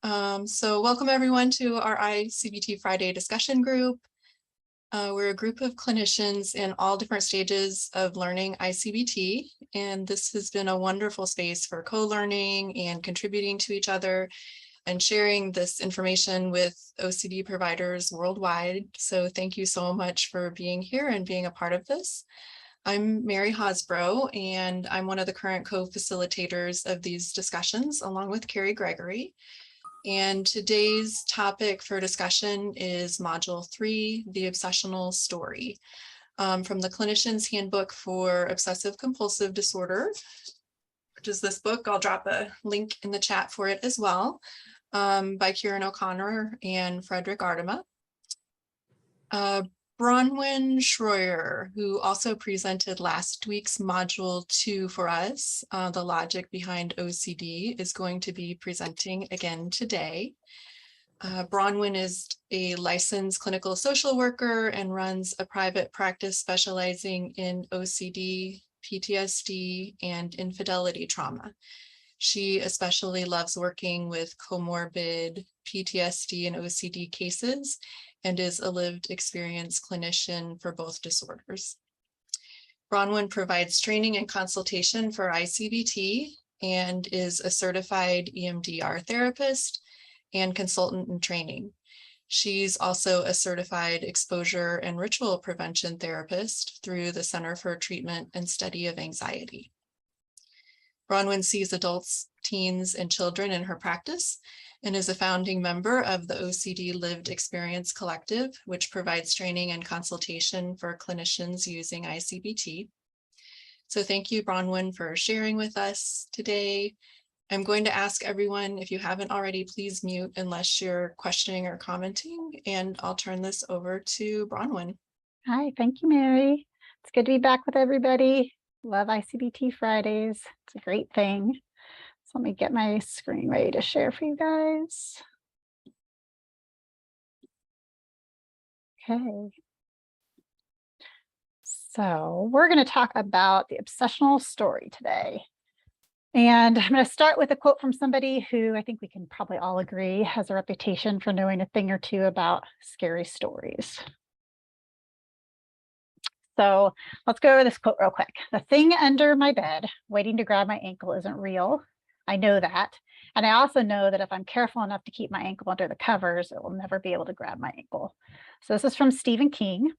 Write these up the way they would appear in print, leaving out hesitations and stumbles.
So welcome everyone to our I-CBT Friday discussion group. We're a group of clinicians in all different stages of learning I-CBT, and this has been a wonderful space for co-learning and contributing to each other and sharing this information with OCD providers worldwide. So thank you so much for being here and being a part of this. I'm Mary Hosbrough, and I'm one of the current co-facilitators of these discussions, along with Carrie Gregory. And today's topic for discussion is Module 3, the Obsessional Story, from the Clinician's Handbook for Obsessive-Compulsive Disorder, which is this book. I'll drop a link in the chat for it as well, by Kieran O'Connor and Frederick Ardema. Bronwyn Shroyer, who also presented last week's Module 2 for us, the logic behind OCD, is going to be presenting again today. Bronwyn is a licensed clinical social worker and runs a private practice specializing in OCD, PTSD, and infidelity trauma. She especially loves working with comorbid PTSD and OCD cases, and is a lived experience clinician for both disorders. Bronwyn provides training and consultation for I-CBT and is a certified EMDR therapist and consultant in training. She's also a certified exposure and ritual prevention therapist through the Center for Treatment and Study of Anxiety. Bronwyn sees adults, teens, and children in her practice and is a founding member of the OCD Lived Experience Collective, which provides training and consultation for clinicians using I-CBT. So thank you, Bronwyn, for sharing with us today. I'm going to ask everyone, if you haven't already, please mute unless you're questioning or commenting, and I'll turn this over to Bronwyn. Hi, thank you, Mary. It's good to be back with everybody. Love I-CBT Fridays. It's a great thing. So let me get my screen ready to share for you guys. Okay. So we're going to talk about the obsessional story today. And I'm going to start with a quote from somebody who I think we can probably all agree has a reputation for knowing a thing or two about scary stories. So let's go over this quote real quick. The thing under my bed waiting to grab my ankle isn't real. I know that. And I also know that if I'm careful enough to keep my ankle under the covers, it will never be able to grab my ankle. So this is from Stephen King.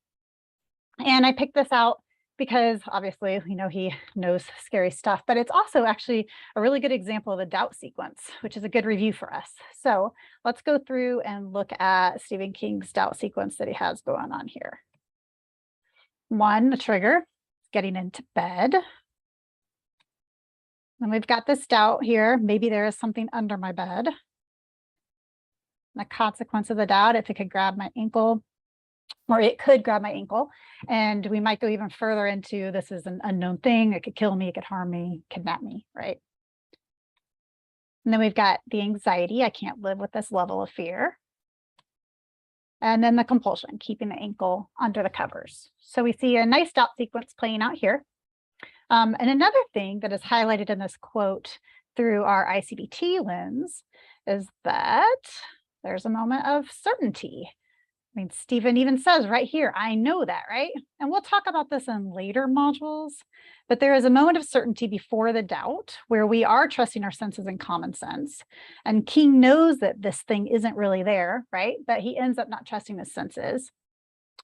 And I picked this out because obviously, he knows scary stuff, but it's also actually a really good example of the doubt sequence, which is a good review for us. So let's go through and look at Stephen King's doubt sequence that he has going on here. 1, the trigger, getting into bed. And we've got this doubt here. Maybe there is something under my bed. The consequence of the doubt, if it could grab my ankle, or it could grab my ankle. And we might go even further into this is an unknown thing. It could kill me, it could harm me, kidnap me, right? And then we've got the anxiety. I can't live with this level of fear. And then the compulsion, keeping the ankle under the covers. So we see a nice doubt sequence playing out here. And another thing that is highlighted in this quote through our I-CBT lens is that there's a moment of certainty. I mean, Stephen even says right here, I know that, right? And we'll talk about this in later modules, but there is a moment of certainty before the doubt where we are trusting our senses and common sense. And King knows that this thing isn't really there, right? But he ends up not trusting his senses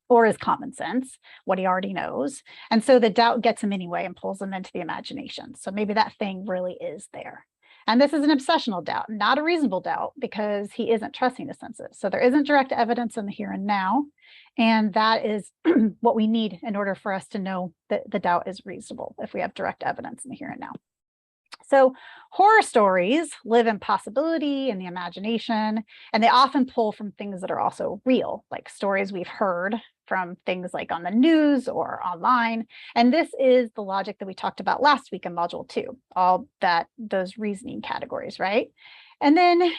or his common sense, what he already knows. And so the doubt gets him anyway and pulls him into the imagination. So maybe that thing really is there. And this is an obsessional doubt, not a reasonable doubt, because he isn't trusting his senses. So there isn't direct evidence in the here and now. And that is what we need in order for us to know that the doubt is reasonable, if we have direct evidence in the here and now. So horror stories live in possibility and the imagination, and they often pull from things that are also real, like stories we've heard from things like on the news or online. And this is the logic that we talked about last week in module 2, all those reasoning categories, right? And then,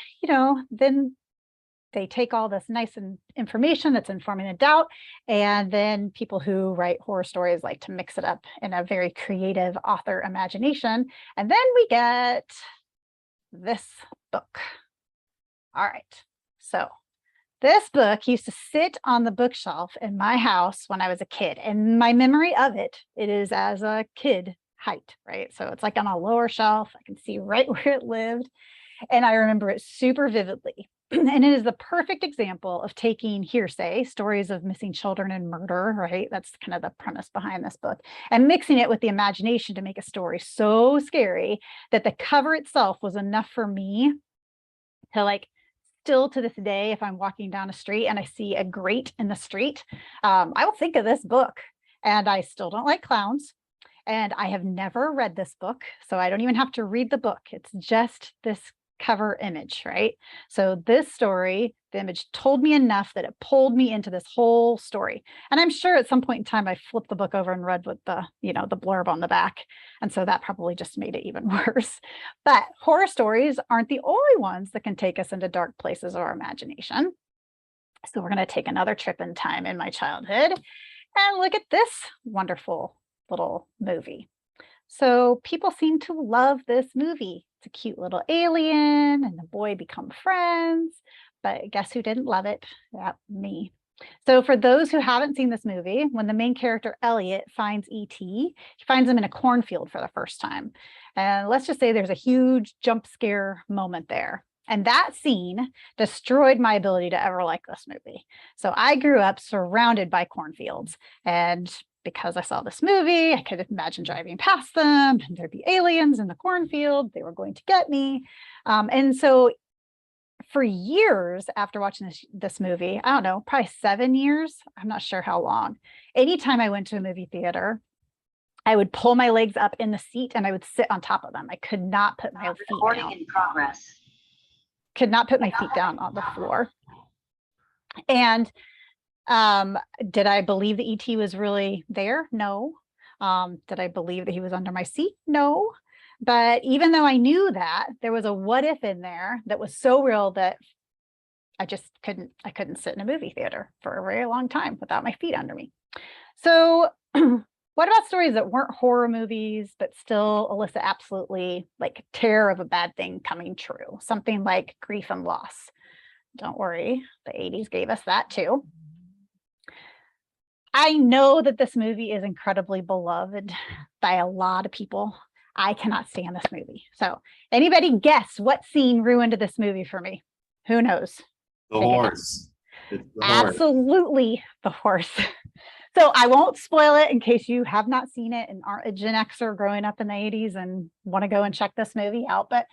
then they take all this nice information that's informing the doubt, and then people who write horror stories like to mix it up in a very creative author imagination. And then we get this book. All right. So this book used to sit on the bookshelf in my house when I was a kid. And my memory of it, it is as a kid height, right? So it's like on a lower shelf. I can see right where it lived. And I remember it super vividly. And it is the perfect example of taking hearsay, stories of missing children and murder, right? That's kind of the premise behind this book, and mixing it with the imagination to make a story so scary that the cover itself was enough for me to like, still to this day, if I'm walking down a street and I see a grate in the street, I will think of this book. And I still don't like clowns. And I have never read this book, so I don't even have to read the book. It's just this cover image, right? So this story, the image told me enough that it pulled me into this whole story. And I'm sure at some point in time I flipped the book over and read what the, the blurb on the back. And so that probably just made it even worse. But horror stories aren't the only ones that can take us into dark places of our imagination. So we're going to take another trip in time in my childhood and look at this wonderful little movie. So people seem to love this movie. It's a cute little alien and the boy become friends, but guess who didn't love it? Yeah, me. So for those who haven't seen this movie, when the main character Elliot finds E.T., he finds him in a cornfield for the first time. And let's just say there's a huge jump scare moment there. And that scene destroyed my ability to ever like this movie. So I grew up surrounded by cornfields, and because I saw this movie, I could imagine driving past them and there'd be aliens in the cornfield. They were going to get me. And so for years after watching this movie, I don't know, probably 7 years, I'm not sure how long, anytime I went to a movie theater, I would pull my legs up in the seat and I would sit on top of them. I could not put my feet down. In progress. Could not put my feet down on the floor. And did I believe that ET was really there? No. Did I believe that he was under my seat? No. But even though I knew that, there was a what if in there that was so real that I just couldn't sit in a movie theater for a very long time without my feet under me. So what about stories that weren't horror movies, but still elicit absolutely like terror of a bad thing coming true? Something like grief and loss. Don't worry, the 80s gave us that too. I know that this movie is incredibly beloved by a lot of people. I cannot stand this movie. So anybody guess what scene ruined this movie for me? Who knows? The horse. It's the Absolutely the horse. So I won't spoil it in case you have not seen it and aren't a Gen Xer growing up in the 80s and want to go and check this movie out. But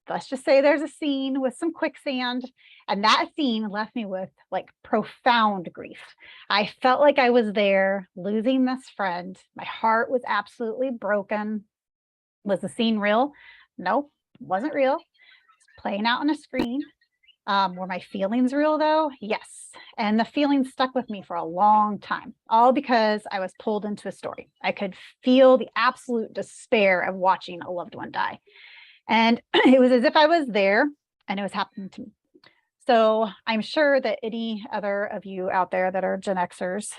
let's just say there's a scene with some quicksand, and that scene left me with like profound grief. I felt like I was there losing this friend. My heart was absolutely broken. Was the scene real? No, it wasn't real. It's playing out on a screen. Were my feelings real though? Yes. And the feelings stuck with me for a long time, all because I was pulled into a story. I could feel the absolute despair of watching a loved one die. And it was as if I was there and it was happening to me. So I'm sure that any other of you out there that are Gen Xers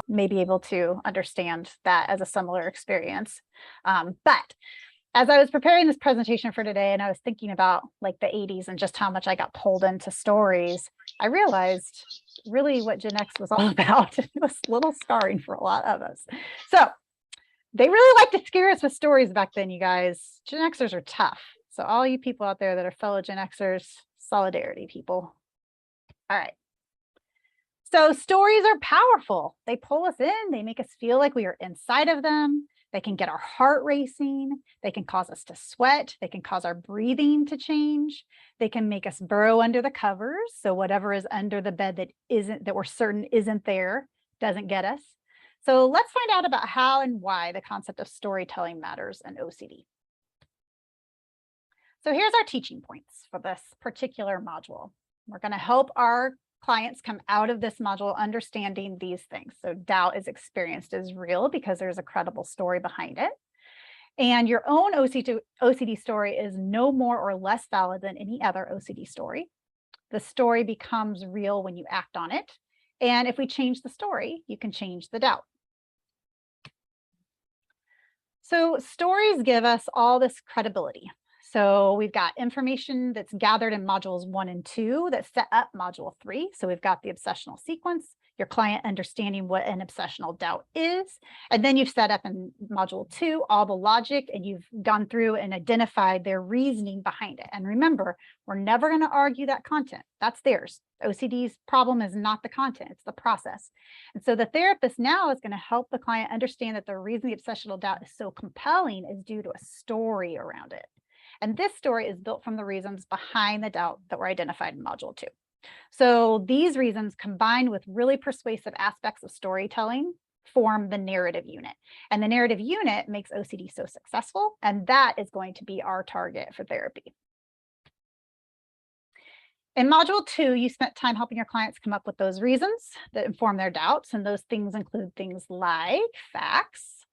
may be able to understand that as a similar experience. But as I was preparing this presentation for today and I was thinking about like the 80s and just how much I got pulled into stories, I realized really what Gen X was all about. It was a little scarring for a lot of us. So they really like to scare us with stories back then, you guys. Gen Xers are tough. So all you people out there that are fellow Gen Xers, solidarity, people. All right. So stories are powerful. They pull us in. They make us feel like we are inside of them. They can get our heart racing. They can cause us to sweat. They can cause our breathing to change. They can make us burrow under the covers. So whatever is under the bed that we're certain isn't there doesn't get us. So let's find out about how and why the concept of storytelling matters in OCD. So here's our teaching points for this particular module. We're going to help our clients come out of this module understanding these things. So doubt is experienced as real because there's a credible story behind it. And your own OCD story is no more or less valid than any other OCD story. The story becomes real when you act on it. And if we change the story, you can change the doubt. So stories give us all this credibility. So we've got information that's gathered in modules 1 and 2 that set up module 3. So we've got the obsessional sequence, your client understanding what an obsessional doubt is, and then you've set up in module 2 all the logic, and you've gone through and identified their reasoning behind it. And remember, we're never going to argue that content. That's theirs. OCD's problem is not the content, it's the process. And so the therapist now is going to help the client understand that the reason the obsessional doubt is so compelling is due to a story around it. And this story is built from the reasons behind the doubt that were identified in module 2. So these reasons, combined with really persuasive aspects of storytelling, form the narrative unit. And the narrative unit makes OCD so successful, and that is going to be our target for therapy. In module 2, you spent time helping your clients come up with those reasons that inform their doubts, and those things include things like facts,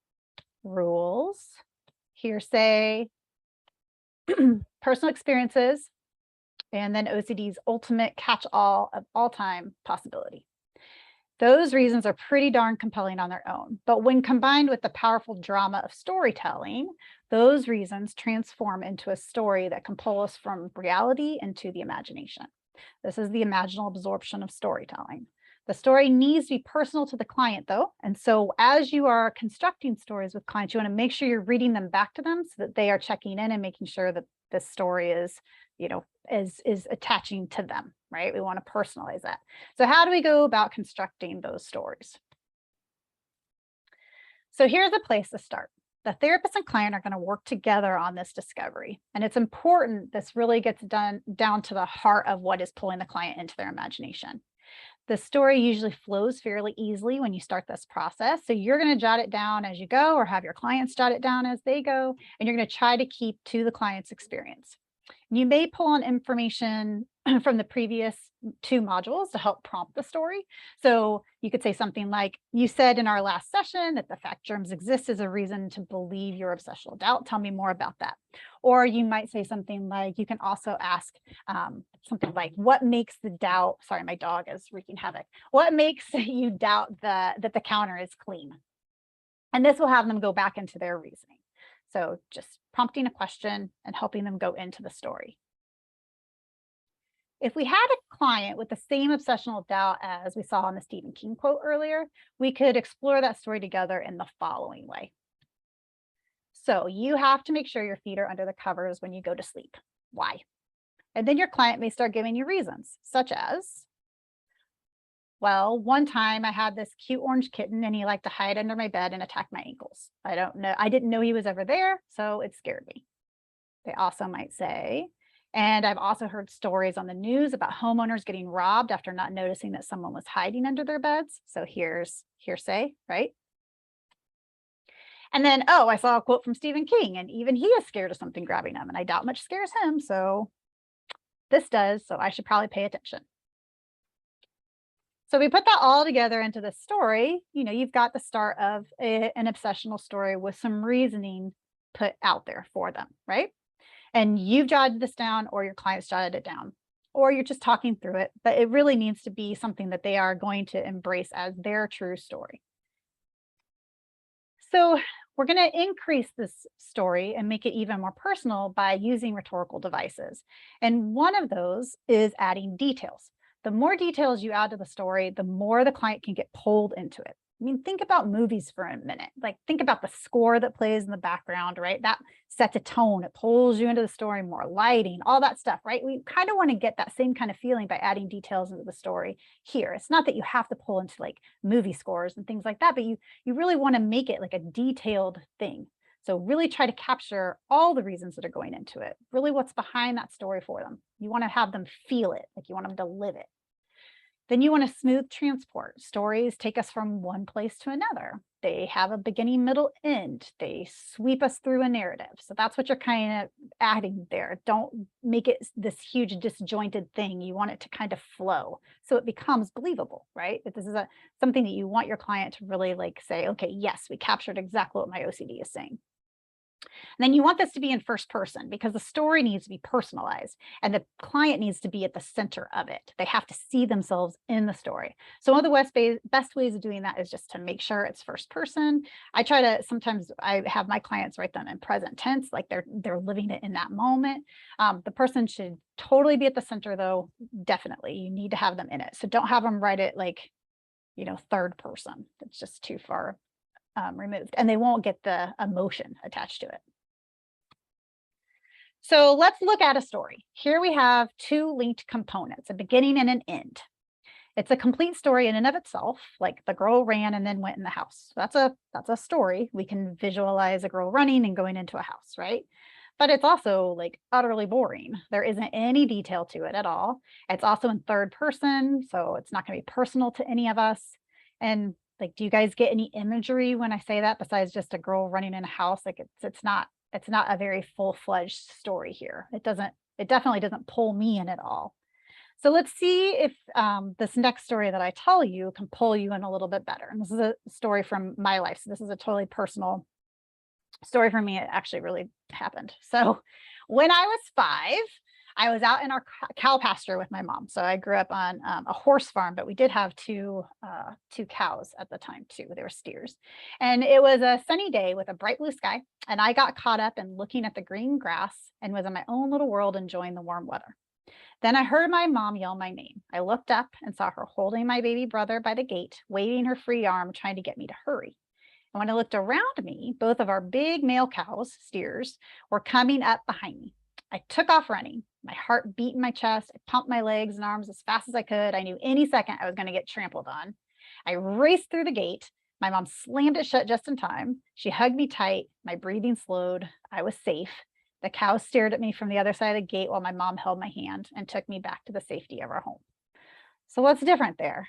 rules, hearsay, personal experiences, and then OCD's ultimate catch-all of all time possibility. Those reasons are pretty darn compelling on their own, but when combined with the powerful drama of storytelling, those reasons transform into a story that can pull us from reality into the imagination. This is the imaginal absorption of storytelling. The story needs to be personal to the client, though. And so as you are constructing stories with clients, you want to make sure you're reading them back to them so that they are checking in and making sure that this story is, is attaching to them, right? We want to personalize that. So how do we go about constructing those stories? So here's a place to start. The therapist and client are going to work together on this discovery. And it's important this really gets done down to the heart of what is pulling the client into their imagination. The story usually flows fairly easily when you start this process. So you're going to jot it down as you go, or have your clients jot it down as they go, and you're going to try to keep to the client's experience. You may pull on information from the previous 2 modules to help prompt the story. So you could say something like, you said in our last session that the fact germs exist as a reason to believe your obsessional doubt. Tell me more about that. Or you might say something like, you can also ask something like, what makes the doubt, sorry, my dog is wreaking havoc. What makes you doubt that the counter is clean? And this will have them go back into their reasoning. So just prompting a question and helping them go into the story. If we had a client with the same obsessional doubt as we saw in the Stephen King quote earlier, we could explore that story together in the following way. So you have to make sure your feet are under the covers when you go to sleep. Why? And then your client may start giving you reasons, such as, well, one time I had this cute orange kitten and he liked to hide under my bed and attack my ankles. I didn't know he was ever there, so it scared me. They also might say, and I've also heard stories on the news about homeowners getting robbed after not noticing that someone was hiding under their beds. So here's hearsay, right? And then, oh, I saw a quote from Stephen King, and even he is scared of something grabbing him, and I doubt much scares him. So this does, so I should probably pay attention. So we put that all together into the story. You've got the start of an obsessional story with some reasoning put out there for them, right? And you've jotted this down, or your client's jotted it down, or you're just talking through it, but it really needs to be something that they are going to embrace as their true story. So we're going to increase this story and make it even more personal by using rhetorical devices. And one of those is adding details. The more details you add to the story, the more the client can get pulled into it. I mean, think about movies for a minute. Like, think about the score that plays in the background, right? That sets a tone. It pulls you into the story, more lighting, all that stuff, right? We kind of want to get that same kind of feeling by adding details into the story here. It's not that you have to pull into like movie scores and things like that, but you really want to make it like a detailed thing. So really try to capture all the reasons that are going into it, really what's behind that story for them. You want to have them feel it, like you want them to live it. Then you want to smooth transport. Stories take us from one place to another. They have a beginning, middle, end. They sweep us through a narrative. So that's what you're kind of adding there. Don't make it this huge disjointed thing. You want it to kind of flow so it becomes believable, right? If this is something that you want your client to really like say, okay, yes, we captured exactly what my OCD is saying. And then you want this to be in first person because the story needs to be personalized and the client needs to be at the center of it. They have to see themselves in the story. So one of the best ways of doing that is just to make sure it's first person. Sometimes I have my clients write them in present tense, like they're living it in that moment. The person should totally be at the center though. Definitely, you need to have them in it. So don't have them write it like, third person. It's just too far removed and they won't get the emotion attached to it. So let's look at a story. Here we have two linked components, a beginning and an end. It's a complete story in and of itself, like the girl ran and then went in the house. That's a story. We can visualize a girl running and going into a house, right? But it's also like utterly boring. There isn't any detail to it at all. It's also in third person, so it's not going to be personal to any of us. And like, do you guys get any imagery when I say that besides just a girl running in a house? Like it's not a very full-fledged story here. It definitely doesn't pull me in at all. So let's see if this next story that I tell you can pull you in a little bit better. And this is a story from my life. So this is a totally personal story for me. It actually really happened. So when I was 5, I was out in our cow pasture with my mom. So I grew up on a horse farm, but we did have two cows at the time too. They were steers. And it was a sunny day with a bright blue sky. And I got caught up in looking at the green grass and was in my own little world enjoying the warm weather. Then I heard my mom yell my name. I looked up and saw her holding my baby brother by the gate, waving her free arm, trying to get me to hurry. And when I looked around me, both of our big male cows, steers, were coming up behind me. I took off running. My heart beat in my chest. I pumped my legs and arms as fast as I could. I knew any second I was going to get trampled on. I raced through the gate. My mom slammed it shut just in time. She hugged me tight. My breathing slowed. I was safe. The cows stared at me from the other side of the gate while my mom held my hand and took me back to the safety of our home. So what's different there?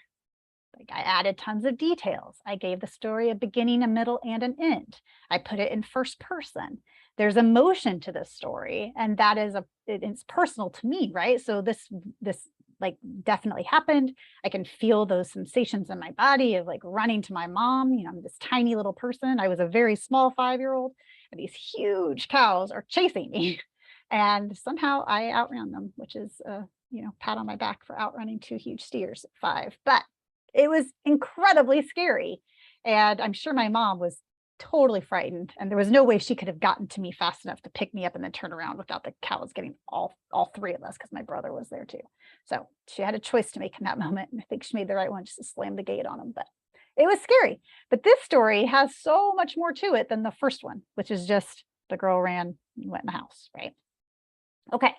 Like, I added tons of details. I gave the story a beginning, a middle, and an end. I put it in first person. There's emotion to this story, and that is it's personal to me, right? So this like definitely happened. I can feel those sensations in my body of like running to my mom. I'm this tiny little person. I was a very small 5-year-old, and these huge cows are chasing me, and somehow I outran them, which is pat on my back for outrunning 2 huge steers at 5. But it was incredibly scary. And I'm sure my mom was totally frightened. And there was no way she could have gotten to me fast enough to pick me up and then turn around without the cows getting all 3 of us, because my brother was there too. So she had a choice to make in that moment. And I think she made the right one, just to slam the gate on him. But it was scary. But this story has so much more to it than the first one, which is just the girl ran and went in the house, right? Okay.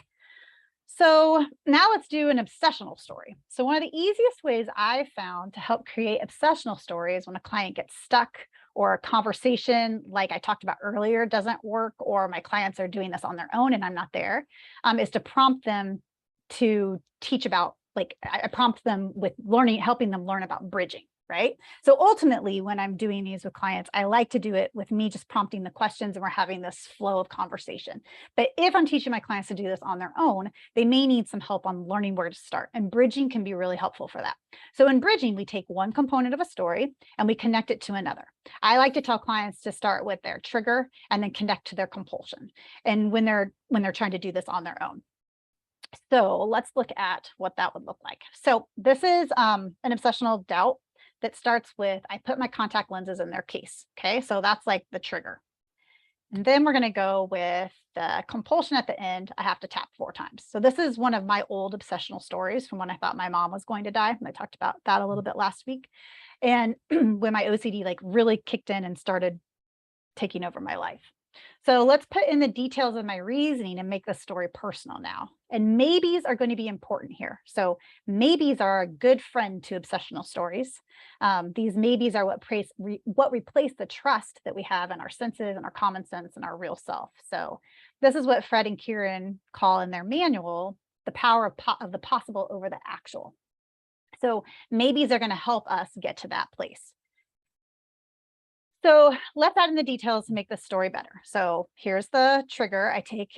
So now let's do an obsessional story. So one of the easiest ways I've found to help create obsessional stories when a client gets stuck or a conversation like I talked about earlier doesn't work, or my clients are doing this on their own and I'm not there, is to prompt them to teach about, like I prompt them with helping them learn about bridging. Right. So ultimately, when I'm doing these with clients, I like to do it with me just prompting the questions and we're having this flow of conversation. But if I'm teaching my clients to do this on their own, they may need some help on learning where to start. And bridging can be really helpful for that. So in bridging, we take one component of a story and we connect it to another. I like to tell clients to start with their trigger and then connect to their compulsion. And when they're trying to do this on their own. So let's look at what that would look like. So this is an obsessional doubt that starts with, I put my contact lenses in their case. Okay, so that's like the trigger. And then we're going to go with the compulsion at the end. I have to tap 4 times. So this is one of my old obsessional stories from when I thought my mom was going to die. And I talked about that a little bit last week. And when my OCD like really kicked in and started taking over my life. So let's put in the details of my reasoning and make the story personal now. And maybes are going to be important here. So maybes are a good friend to obsessional stories. These maybes are what replace the trust that we have in our senses and our common sense and our real self. So this is what Fred and Kieran call in their manual, the power of the possible over the actual. So maybes are going to help us get to that place. So let's add in the details to make the story better. So here's the trigger. I take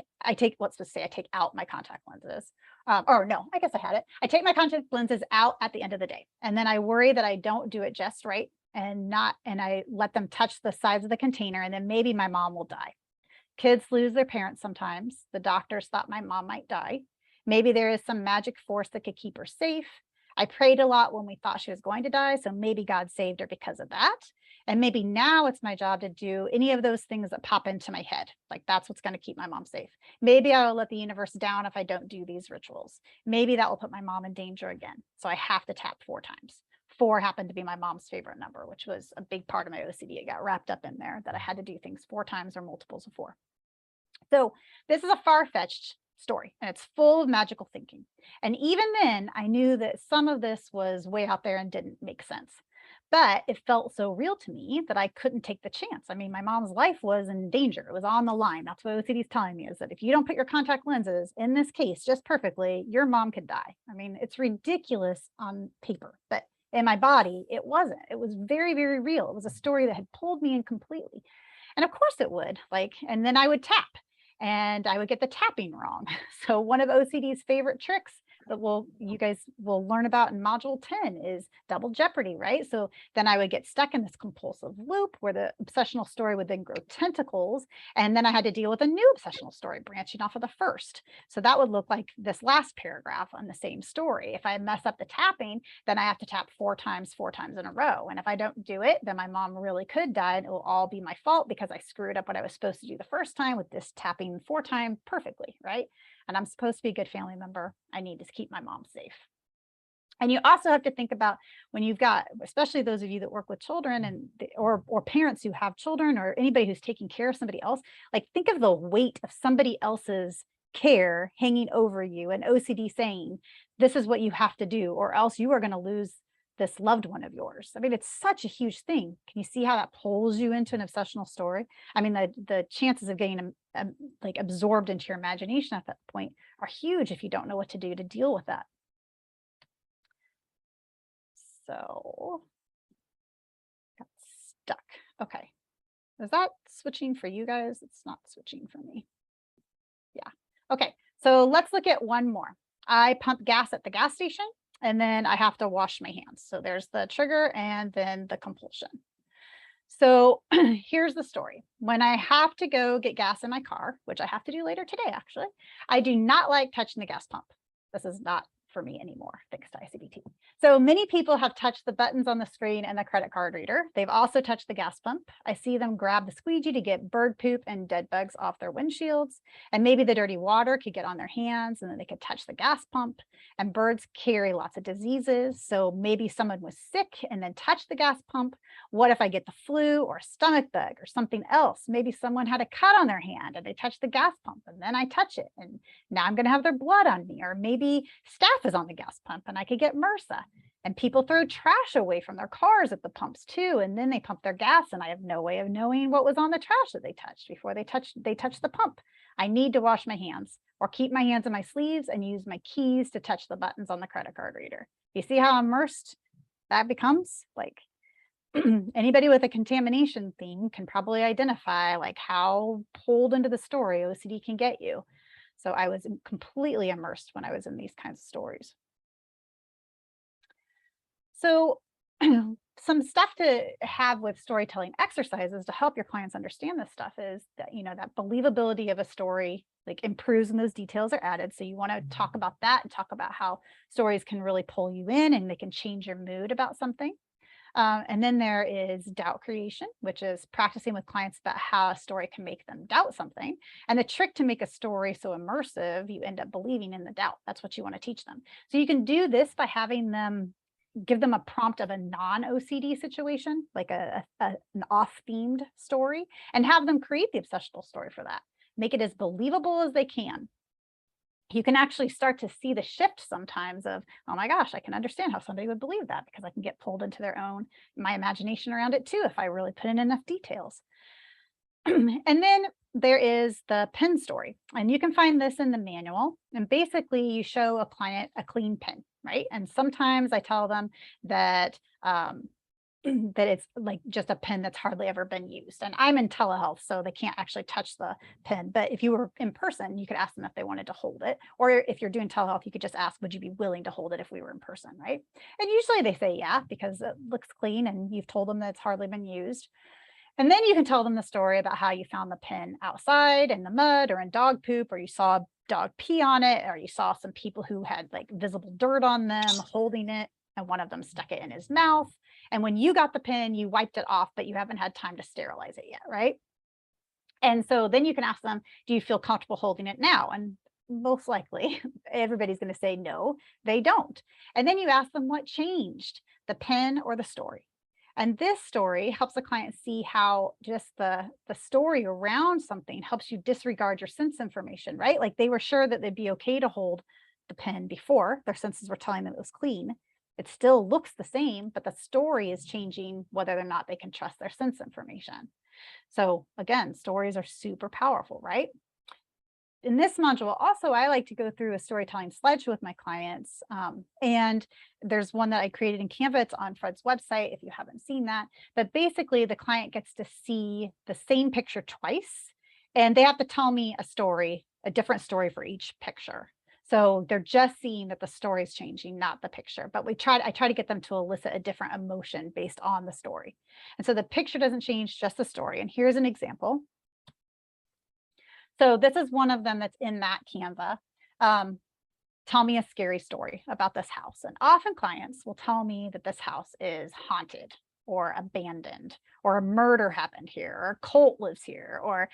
out my contact lenses. Or no, I guess I had it. I take my contact lenses out at the end of the day. And then I worry that I don't do it just right and I let them touch the sides of the container and then maybe my mom will die. Kids lose their parents sometimes. The doctors thought my mom might die. Maybe there is some magic force that could keep her safe. I prayed a lot when we thought she was going to die, so maybe God saved her because of that. And maybe now it's my job to do any of those things that pop into my head. Like that's what's going to keep my mom safe. Maybe I'll let the universe down if I don't do these rituals. Maybe that will put my mom in danger again. So I have to tap 4 times. 4 happened to be my mom's favorite number, which was a big part of my OCD. It got wrapped up in there that I had to do things 4 times or multiples of 4. So this is a far-fetched story and it's full of magical thinking. And even then I knew that some of this was way out there and didn't make sense. But it felt so real to me that I couldn't take the chance. I mean, my mom's life was in danger. It was on the line. That's what OCD is telling me, is that if you don't put your contact lenses in this case just perfectly, your mom could die. I mean, it's ridiculous on paper, but in my body, it wasn't. It was very, very real. It was a story that had pulled me in completely. And of course it would, and then I would tap and I would get the tapping wrong. So one of OCD's favorite tricks that you guys will learn about in module 10 is double jeopardy, right? So then I would get stuck in this compulsive loop where the obsessional story would then grow tentacles. And then I had to deal with a new obsessional story branching off of the first. So that would look like this last paragraph on the same story. If I mess up the tapping, then I have to tap 4 times in a row. And if I don't do it, then my mom really could die and it will all be my fault because I screwed up what I was supposed to do the first time with this tapping 4 times perfectly, right? And I'm supposed to be a good family member. I need to keep my mom safe. And you also have to think about when you've got, especially those of you that work with children and or parents who have children or anybody who's taking care of somebody else, like think of the weight of somebody else's care hanging over you and OCD saying, this is what you have to do, or else you are going to lose this loved one of yours. I mean, it's such a huge thing. Can you see how that pulls you into an obsessional story? I mean, the chances of getting like absorbed into your imagination at that point are huge if you don't know what to do to deal with that. So got stuck. Okay. Is that switching for you guys? It's not switching for me. Yeah. Okay. So let's look at one more. I pump gas at the gas station and then I have to wash my hands. So there's the trigger and then the compulsion. So here's the story. When I have to go get gas in my car, which I have to do later today, actually, I do not like touching the gas pump. This is not for me anymore, thanks to I-CBT. So many people have touched the buttons on the screen and the credit card reader. They've also touched the gas pump. I see them grab the squeegee to get bird poop and dead bugs off their windshields. And maybe the dirty water could get on their hands and then they could touch the gas pump. And birds carry lots of diseases. So maybe someone was sick and then touched the gas pump. What if I get the flu or a stomach bug or something else? Maybe someone had a cut on their hand and they touched the gas pump and then I touch it and now I'm going to have their blood on me. Or maybe staph is on the gas pump and I could get MRSA. And people throw trash away from their cars at the pumps too. And then they pump their gas and I have no way of knowing what was on the trash that they touched before they touched the pump. I need to wash my hands or keep my hands in my sleeves and use my keys to touch the buttons on the credit card reader. You see how immersed that becomes? Like anybody with a contamination theme can probably identify like how pulled into the story OCD can get you. So I was completely immersed when I was in these kinds of stories. So some stuff to have with storytelling exercises to help your clients understand this stuff is that, that believability of a story like improves when those details are added. So you want to talk about that and talk about how stories can really pull you in and they can change your mood about something. And then there is doubt creation, which is practicing with clients about how a story can make them doubt something. And the trick to make a story so immersive, you end up believing in the doubt. That's what you want to teach them. So you can do this by having them give them a prompt of a non-OCD situation, like an off-themed story, and have them create the obsessional story for that. Make it as believable as they can. You can actually start to see the shift sometimes of, oh my gosh, I can understand how somebody would believe that because I can get pulled into my imagination around it too, if I really put in enough details. And then there is the pen story, and you can find this in the manual. And basically you show a client a clean pen, right? And sometimes I tell them that that it's like just a pen that's hardly ever been used. And I'm in telehealth, so they can't actually touch the pen. But if you were in person, you could ask them if they wanted to hold it. Or if you're doing telehealth, you could just ask, would you be willing to hold it if we were in person, right? And usually they say yeah, because it looks clean and you've told them that it's hardly been used. And then you can tell them the story about how you found the pin outside in the mud or in dog poop, or you saw a dog pee on it, or you saw some people who had like visible dirt on them holding it, and one of them stuck it in his mouth. And when you got the pin, you wiped it off, but you haven't had time to sterilize it yet, right? And so then you can ask them, do you feel comfortable holding it now? And most likely everybody's going to say no, they don't. And then you ask them what changed, the pin or the story. And this story helps the client see how just the story around something helps you disregard your sense information, right? Like they were sure that they'd be okay to hold the pen before their senses were telling them it was clean. It still looks the same, but the story is changing whether or not they can trust their sense information. So again, stories are super powerful, right? In this module, also, I like to go through a storytelling slideshow with my clients. And there's one that I created in Canva. It's on Fred's website if you haven't seen that. But basically, the client gets to see the same picture twice, and they have to tell me a story, a different story for each picture. So they're just seeing that the story is changing, not the picture. But I try to get them to elicit a different emotion based on the story. And so the picture doesn't change, just the story. And here's an example. So this is one of them that's in that Canva. Tell me a scary story about this house. And often clients will tell me that this house is haunted or abandoned, or a murder happened here, or a cult lives here, or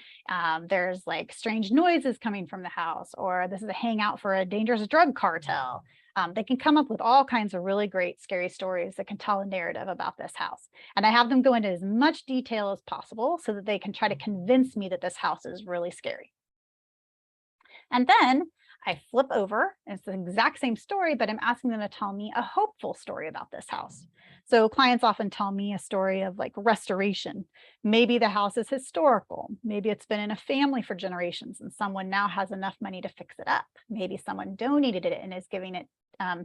there's like strange noises coming from the house, or this is a hangout for a dangerous drug cartel. They can come up with all kinds of really great scary stories that can tell a narrative about this house. And I have them go into as much detail as possible so that they can try to convince me that this house is really scary. And then I flip over, and it's the exact same story, but I'm asking them to tell me a hopeful story about this house. So clients often tell me a story of like restoration. Maybe the house is historical. Maybe it's been in a family for generations and someone now has enough money to fix it up. Maybe someone donated it and is giving it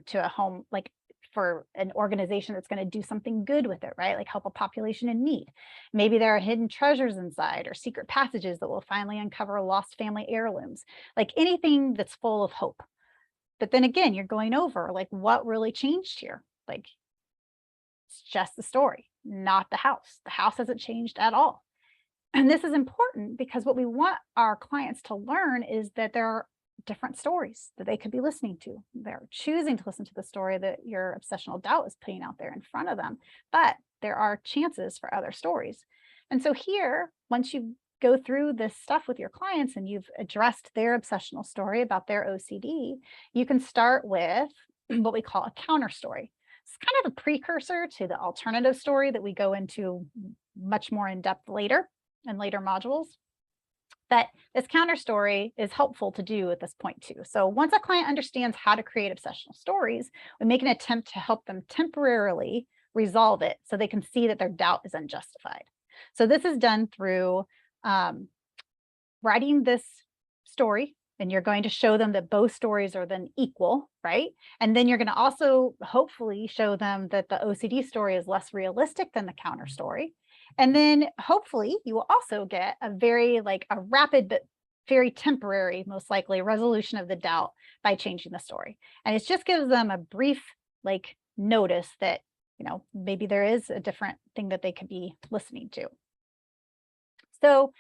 to a home, like for an organization that's going to do something good with it, right? Like help a population in need. Maybe there are hidden treasures inside or secret passages that will finally uncover lost family heirlooms, like anything that's full of hope. But then again, you're going over like what really changed here. Like it's just the story, not the house. The house hasn't changed at all. And this is important because what we want our clients to learn is that there are different stories that they could be listening to. They're choosing to listen to the story that your obsessional doubt is putting out there in front of them, but there are chances for other stories. And so here, once you go through this stuff with your clients and you've addressed their obsessional story about their OCD, you can start with what we call a counter story. It's kind of a precursor to the alternative story that we go into much more in depth later in later modules. But this counter story is helpful to do at this point too. So once a client understands how to create obsessional stories, we make an attempt to help them temporarily resolve it so they can see that their doubt is unjustified. So this is done through writing this story, and you're going to show them that both stories are then equal, right? And then you're going to also hopefully show them that the OCD story is less realistic than the counter story. And then hopefully you will also get a very a rapid but very temporary, most likely, resolution of the doubt by changing the story. And it just gives them a brief notice that, maybe there is a different thing that they could be listening to. So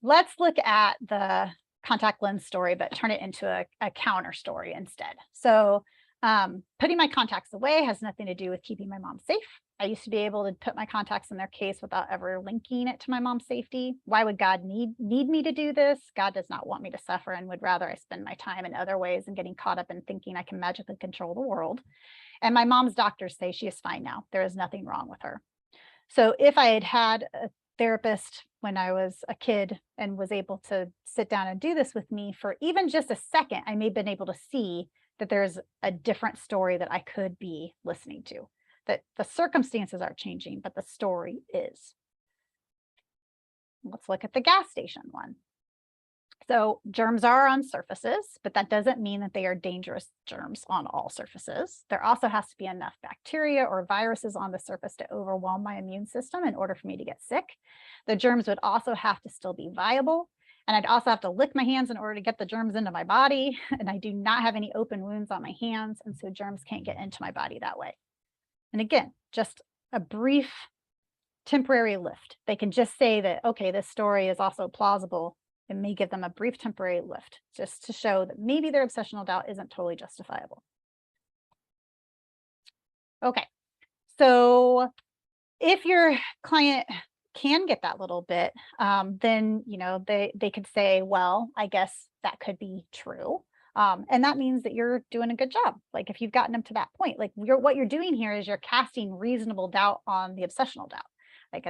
let's look at the contact lens story, but turn it into a counter story instead. So putting my contacts away has nothing to do with keeping my mom safe. I used to be able to put my contacts in their case without ever linking it to my mom's safety. Why would God need me to do this? God does not want me to suffer and would rather I spend my time in other ways and getting caught up in thinking I can magically control the world. And my mom's doctors say she is fine now. There is nothing wrong with her. So if I had had a therapist when I was a kid and was able to sit down and do this with me for even just a second, I may have been able to see that there's a different story that I could be listening to, that the circumstances are changing, but the story is. Let's look at the gas station one. So germs are on surfaces, but that doesn't mean that they are dangerous germs on all surfaces. There also has to be enough bacteria or viruses on the surface to overwhelm my immune system in order for me to get sick. The germs would also have to still be viable. And I'd also have to lick my hands in order to get the germs into my body. And I do not have any open wounds on my hands. And so germs can't get into my body that way. And again, just a brief temporary lift. They can just say that, okay, this story is also plausible. It may give them a brief temporary lift just to show that maybe their obsessional doubt isn't totally justifiable. Okay, so if your client can get that little bit, then they could say, well, I guess that could be true. And that means that you're doing a good job. Like if you've gotten them to that point, like what you're doing here is you're casting reasonable doubt on the obsessional doubt. Like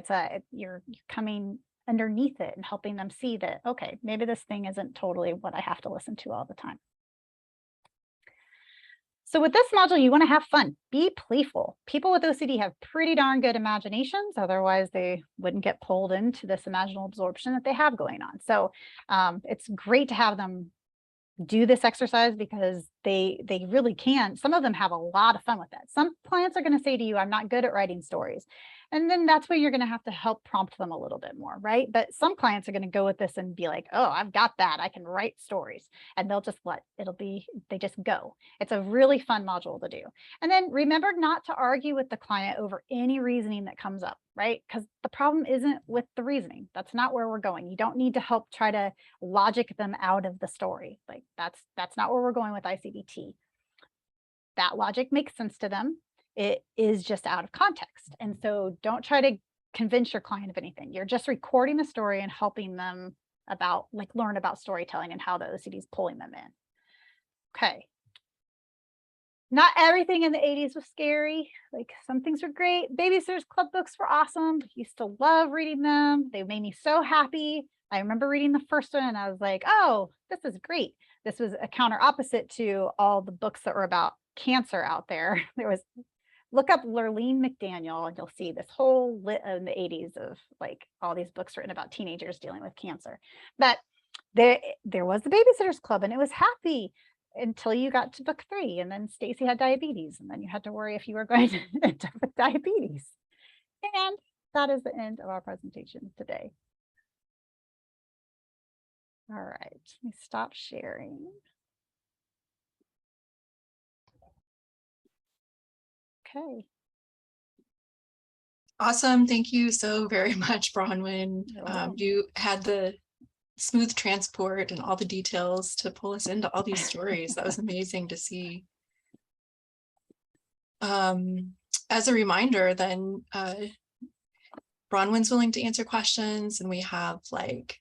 you're coming underneath it and helping them see that, okay, maybe this thing isn't totally what I have to listen to all the time. So with this module, you want to have fun, be playful. People with OCD have pretty darn good imaginations. Otherwise, they wouldn't get pulled into this imaginal absorption that they have going on. So it's great to have them do this exercise because they really can. Some of them have a lot of fun with that. Some clients are going to say to you, I'm not good at writing stories. And then that's where you're going to have to help prompt them a little bit more, right? But some clients are going to go with this and be like, oh, I've got that. I can write stories. And they'll just they just go. It's a really fun module to do. And then remember not to argue with the client over any reasoning that comes up, right? Because the problem isn't with the reasoning. That's not where we're going. You don't need to help try to logic them out of the story. Like that's not where we're going with I-CBT. That logic makes sense to them. It is just out of context. And so don't try to convince your client of anything. You're just recording the story and helping them learn about storytelling and how the OCD is pulling them in. Okay. Not everything in the 80s was scary. Like some things were great. Babysitter's Club books were awesome. I used to love reading them. They made me so happy. I remember reading the first one and I was like, oh, this is great. This was a counter opposite to all the books that were about cancer out there. Look up Lurleen McDaniel and you'll see this whole lit in the 80s of like all these books written about teenagers dealing with cancer. But there was the Babysitter's Club and it was happy until you got to book 3 and then Stacy had diabetes and then you had to worry if you were going to end up with diabetes. And that is the end of our presentation today. All right, let me stop sharing. Okay. Awesome. Thank you so very much, Bronwyn. You had the smooth transport and all the details to pull us into all these stories. That was amazing to see. As a reminder, then Bronwyn's willing to answer questions and we have like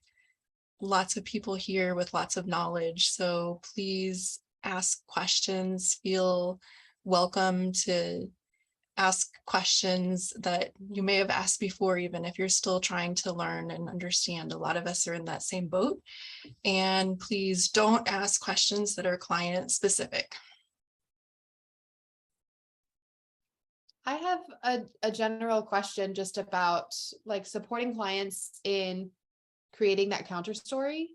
lots of people here with lots of knowledge. So please ask questions, feel welcome to ask questions that you may have asked before, even if you're still trying to learn and understand. A lot of us are in that same boat. And please don't ask questions that are client specific. I have a general question just about like supporting clients in creating that counter story.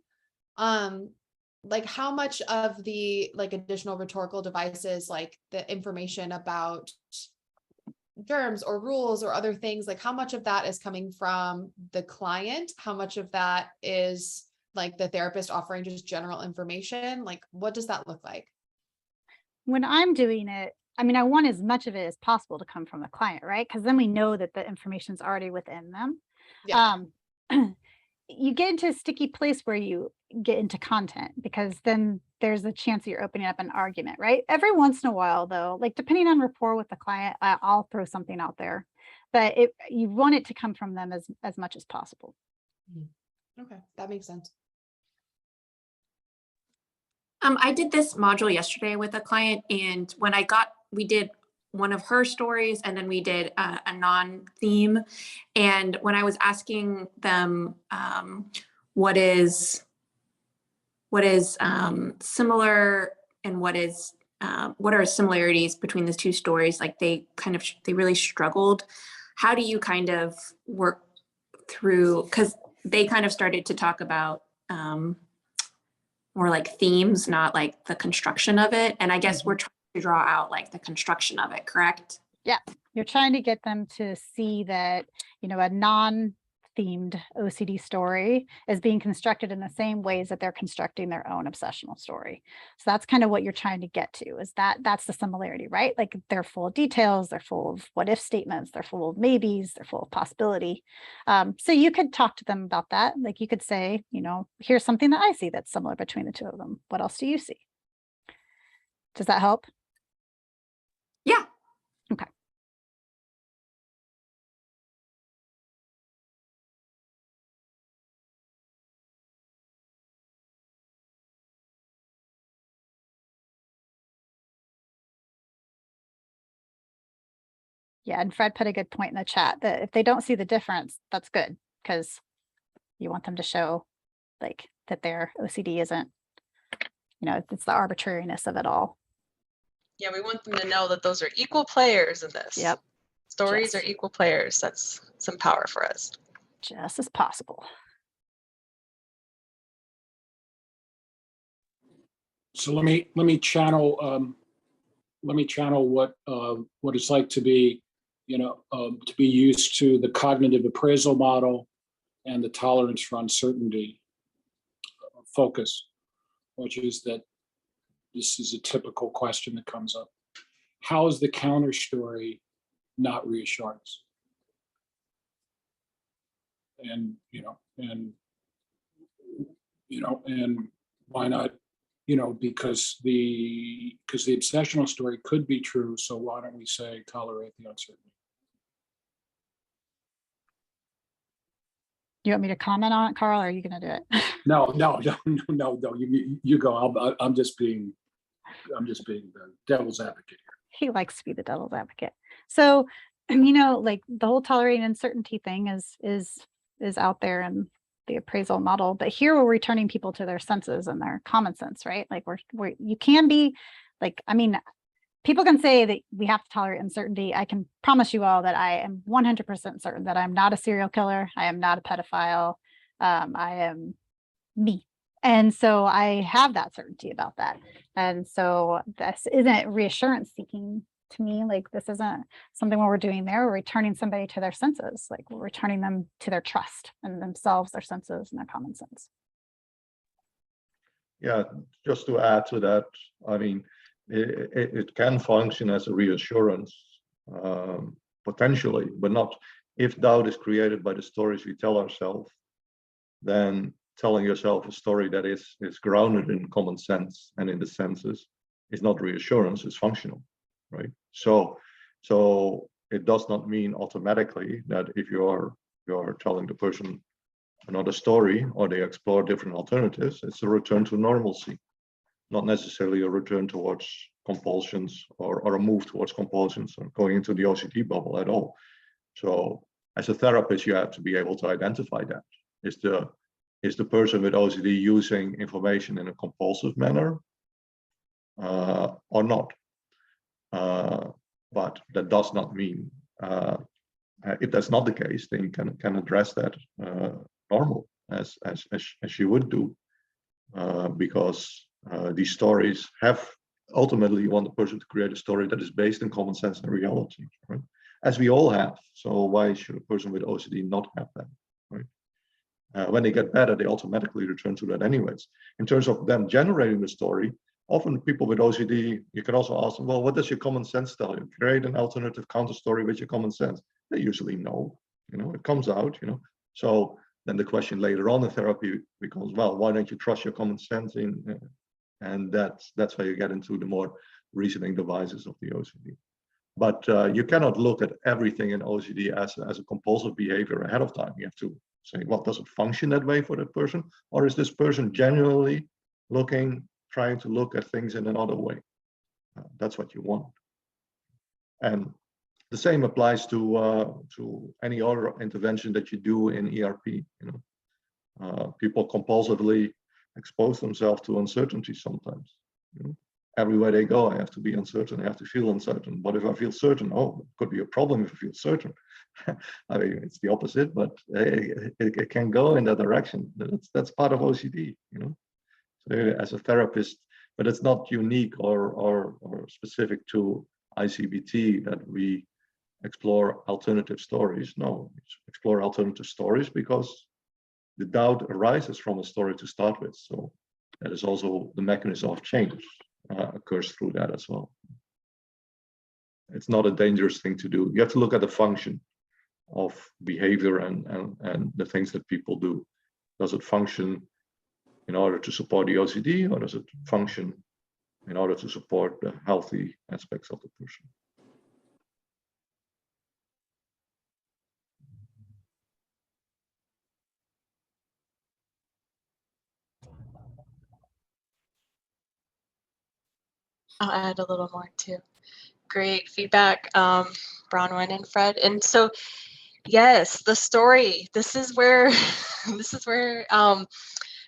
Like how much of the like additional rhetorical devices, like the information about germs or rules or other things, like how much of that is coming from the client? How much of that is like the therapist offering just general information? Like what does that look like? When I'm doing it, I mean, I want as much of it as possible to come from the client, right? Because then we know that the information is already within them. Yeah. You get into a sticky place where you get into content because then there's a chance that you're opening up an argument, right? Every once in a while, though, like depending on rapport with the client, I'll throw something out there, but you want it to come from them as much as possible. Okay, that makes sense. I did this module yesterday with a client, and when we did one of her stories, and then we did a non-theme. And when I was asking them what is similar and what are similarities between the two stories, like they really struggled. How do you kind of work through, because they kind of started to talk about more like themes, not like the construction of it. And I guess we're trying to draw out like the construction of it, correct? Yeah, you're trying to get them to see that, a non themed OCD story is being constructed in the same ways that they're constructing their own obsessional story. So that's kind of what you're trying to get to, is that's the similarity, right? Like they're full of details, they're full of what if statements, they're full of maybes, they're full of possibility. So you could talk to them about that. Like you could say, you know, here's something that I see that's similar between the two of them. What else do you see? Does that help? Yeah. Okay. Yeah, and Fred put a good point in the chat that if they don't see the difference, that's good, because you want them to show like that their OCD isn't, you know, it's the arbitrariness of it all. Yeah, we want them to know that those are equal players in this. Yep. Stories Just- are equal players. That's some power for us. Just as possible. So let me channel what it's like to be, to be used to the cognitive appraisal model and the tolerance for uncertainty focus, which is that this is a typical question that comes up. How is the counter story not reassurance? And why not? Because the obsessional story could be true. So why don't we say tolerate the uncertainty? You want me to comment on it, Carl, or are you going to do it? No. You go. I'm just being the devil's advocate here. He likes to be the devil's advocate. So, like the whole tolerating uncertainty thing is out there in the appraisal model, but here we're returning people to their senses and their common sense, right? Like you can be like, people can say that we have to tolerate uncertainty. I can promise you all that I am 100% certain that I'm not a serial killer. I am not a pedophile. I am me. And so I have that certainty about that. And so this isn't reassurance seeking to me. Like this isn't something what we're doing there. We're returning somebody to their senses. Like we're returning them to their trust in themselves, their senses, and their common sense. Yeah, just to add to that, it can function as a reassurance, potentially, but not if doubt is created by the stories we tell ourselves, then telling yourself a story that is grounded in common sense and in the senses is not reassurance, it's functional, right? So it does not mean automatically that if you're telling the person another story or they explore different alternatives, it's a return to normalcy, not necessarily a return towards compulsions or a move towards compulsions or going into the OCD bubble at all. So as a therapist, you have to be able to identify that. Is the person with OCD using information in a compulsive manner or not? But that does not mean, if that's not the case, then you can address that normal as you would do, because these stories have ultimately you want the person to create a story that is based in common sense and reality, right? As we all have. So why should a person with OCD not have that, right? When they get better, they automatically return to that anyways. In terms of them generating the story, often people with OCD, you can also ask them, well, what does your common sense tell you? Create an alternative counter story with your common sense. They usually know, it comes out, So then the question later on in therapy becomes, well, why don't you trust your common sense and that's how you get into the more reasoning devices of the OCD. But you cannot look at everything in OCD as a compulsive behavior ahead of time. You have to say, well, does it function that way for that person? Or is this person genuinely trying to look at things in another way? That's what you want. And the same applies to any other intervention that you do in ERP. People compulsively expose themselves to uncertainty sometimes. Everywhere they go, I have to be uncertain. I have to feel uncertain. What if I feel certain? Oh, it could be a problem if I feel certain. It's the opposite, but it can go in that direction. That's part of OCD, So as a therapist, but it's not unique or specific to I-CBT that we explore alternative stories. No, explore alternative stories because the doubt arises from a story to start with. So that is also the mechanism of change occurs through that as well. It's not a dangerous thing to do. You have to look at the function of behavior and the things that people do. Does it function in order to support the OCD, or does it function in order to support the healthy aspects of the person? I'll add a little more too. Great feedback, Bronwyn and Fred. And so, yes, the story. This is where,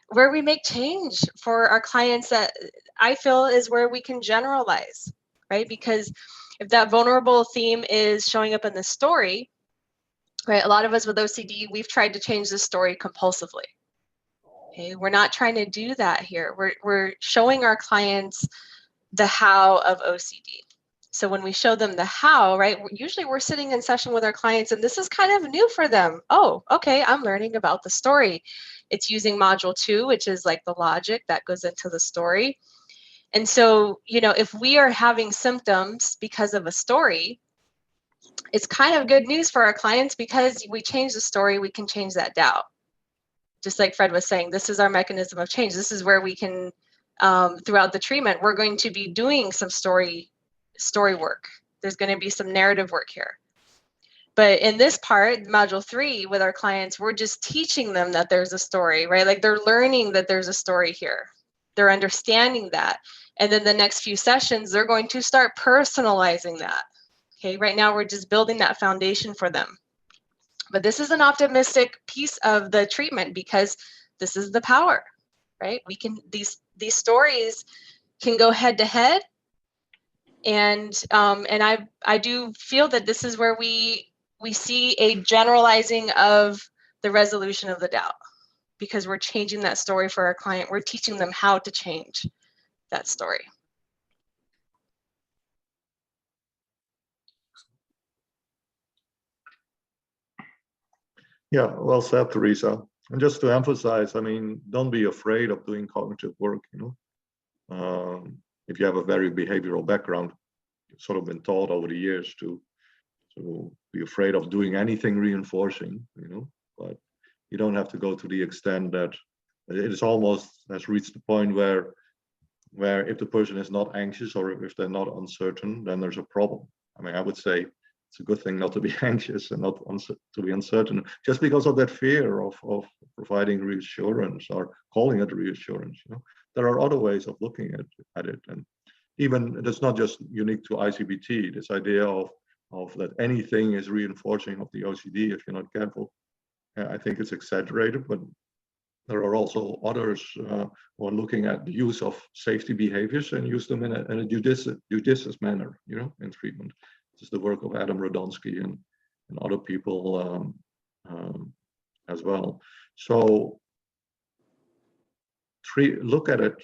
where we make change for our clients. That I feel is where we can generalize, right? Because if that vulnerable theme is showing up in the story, right? A lot of us with OCD, we've tried to change the story compulsively. Okay, we're not trying to do that here. We're showing our clients the how of OCD. So when we show them the how, right, usually we're sitting in session with our clients and this is kind of new for them. Oh, okay, I'm learning about the story. It's using module 2, which is like the logic that goes into the story. And so, you know, if we are having symptoms because of a story, it's kind of good news for our clients because we change the story, we can change that doubt. Just like Fred was saying, this is our mechanism of change. This is where we can, throughout the treatment, we're going to be doing some story work. There's going to be some narrative work here. But in this part, module 3, with our clients, we're just teaching them that there's a story, right? Like they're learning that there's a story here. They're understanding that. And then the next few sessions, they're going to start personalizing that. Okay, right now we're just building that foundation for them. But this is an optimistic piece of the treatment because this is the power, right? We can, these stories can go head to head. And I do feel that this is where we see a generalizing of the resolution of the doubt because we're changing that story for our client. We're teaching them how to change that story. Yeah, well said, Teresa. And just to emphasize, I mean, don't be afraid of doing cognitive work, you know. If you have a very behavioral background, you've sort of been taught over the years to be afraid of doing anything reinforcing, you know, but you don't have to go to the extent that it is almost has reached the point where if the person is not anxious or if they're not uncertain, then there's a problem. I mean, I would say it's a good thing not to be anxious and not to be uncertain just because of that fear of providing reassurance or calling it reassurance. You know, there are other ways of looking at it, and even it's not just unique to I-CBT. This idea of that anything is reinforcing of the OCD if you're not careful. I think it's exaggerated, but there are also others who are looking at the use of safety behaviors and use them in a judicious manner, you know, in treatment. This is the work of Adam Rodonsky and other people as well. So look at it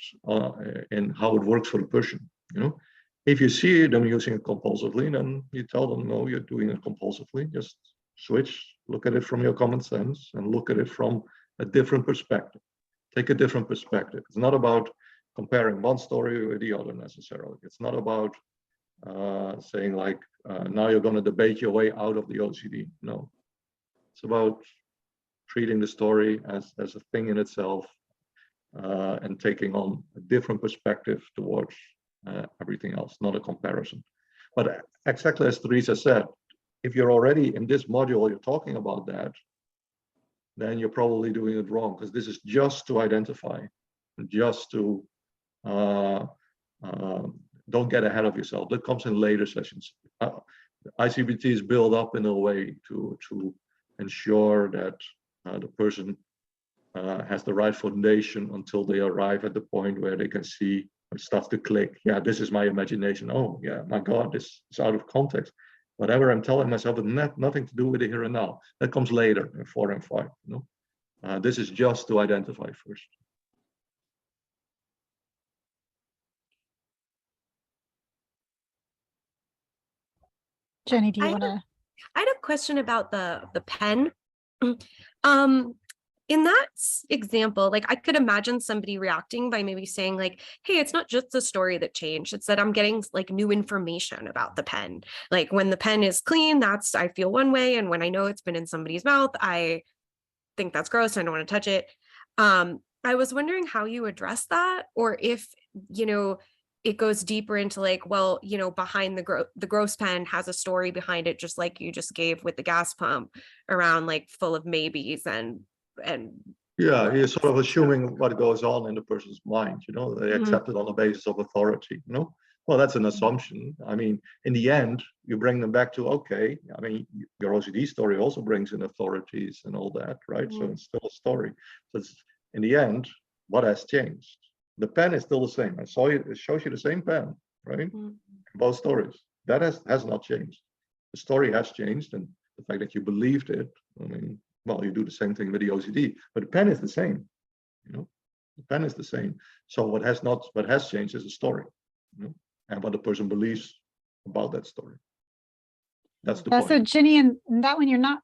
and how it works for the person, you know. If you see them using it compulsively, then you tell them, no, you're doing it compulsively. Just switch, look at it from your common sense and look at it from a different perspective. Take a different perspective. It's not about comparing one story with the other necessarily. It's not about saying like, now you're going to debate your way out of the OCD. No, it's about treating the story as a thing in itself and taking on a different perspective towards everything else, not a comparison. But exactly as Teresa said, if you're already in this module, you're talking about that, then you're probably doing it wrong because this is just to identify, just to don't get ahead of yourself. That comes in later sessions. I-CBT is built up in a way to ensure that the person has the right foundation until they arrive at the point where they can see and stuff to click. Yeah, this is my imagination. Oh, yeah, my God, this is out of context. Whatever I'm telling myself has nothing to do with the here and now. That comes later in 4 and 5. You know, this is just to identify first. Jenny, do you want to I had a question about the pen. Um, in that example, like I could imagine somebody reacting by maybe saying like, hey, it's not just the story that changed. It's that I'm getting like new information about the pen. Like when the pen is clean, I feel one way. And when I know it's been in somebody's mouth, I think that's gross. I don't want to touch it. I was wondering how you address that, or if, it goes deeper into like, well, behind the gross pen has a story behind it, just like you just gave with the gas pump around like full of maybes and Yeah, you're sort of assuming what goes on in the person's mind, they Mhm. accept it on the basis of authority, Well, that's an assumption. I mean, in the end, you bring them back to, okay, I mean, your OCD story also brings in authorities and all that, right? So it's still a story. So it's, in the end, what has changed? The pen is still the same. I saw it shows you the same pen, right? In both stories. That has not changed. The story has changed, and the fact that you believed it, I mean, well, you do the same thing with the OCD, but the pen is the same, the pen is the same. So what has changed is the story, and what the person believes about that story. That's the point. So Ginny, and that one,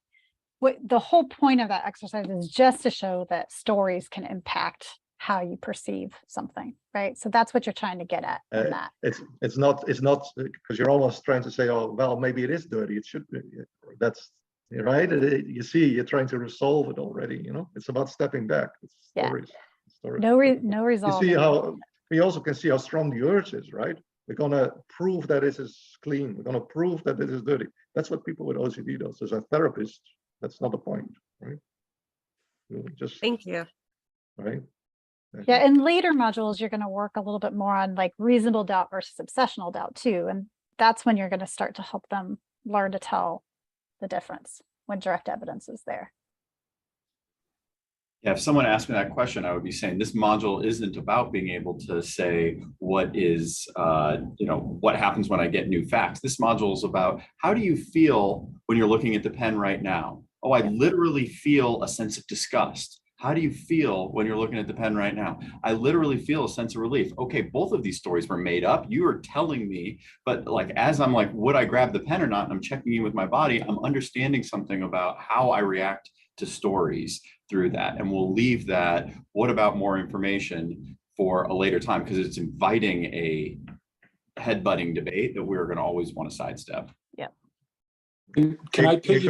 what the whole point of that exercise is just to show that stories can impact how you perceive something, right? So that's what you're trying to get at in that. It's not because you're almost trying to say, oh, well, maybe it is dirty. It should be. That's right. You see, you're trying to resolve it already. It's about stepping back. It's stories. No resolve. You see how we also can see how strong the urge is, right? We're gonna prove that this is clean. We're gonna prove that this is dirty. That's what people with OCD do. So as a therapist, that's not the point, right? Just thank you. Right. Yeah, in later modules, you're going to work a little bit more on like reasonable doubt versus obsessional doubt too. And that's when you're going to start to help them learn to tell the difference when direct evidence is there. Yeah, if someone asked me that question, I would be saying this module isn't about being able to say what is, what happens when I get new facts. This module is about how do you feel when you're looking at the pen right now? Oh, I literally feel a sense of disgust. How do you feel when you're looking at the pen right now? I literally feel a sense of relief. Okay, both of these stories were made up. You are telling me, but like, as I'm like, would I grab the pen or not? And I'm checking in with my body. I'm understanding something about how I react to stories through that. And we'll leave that, what about more information, for a later time, because it's inviting a headbutting debate that we're going to always want to sidestep. Yeah. Can I pick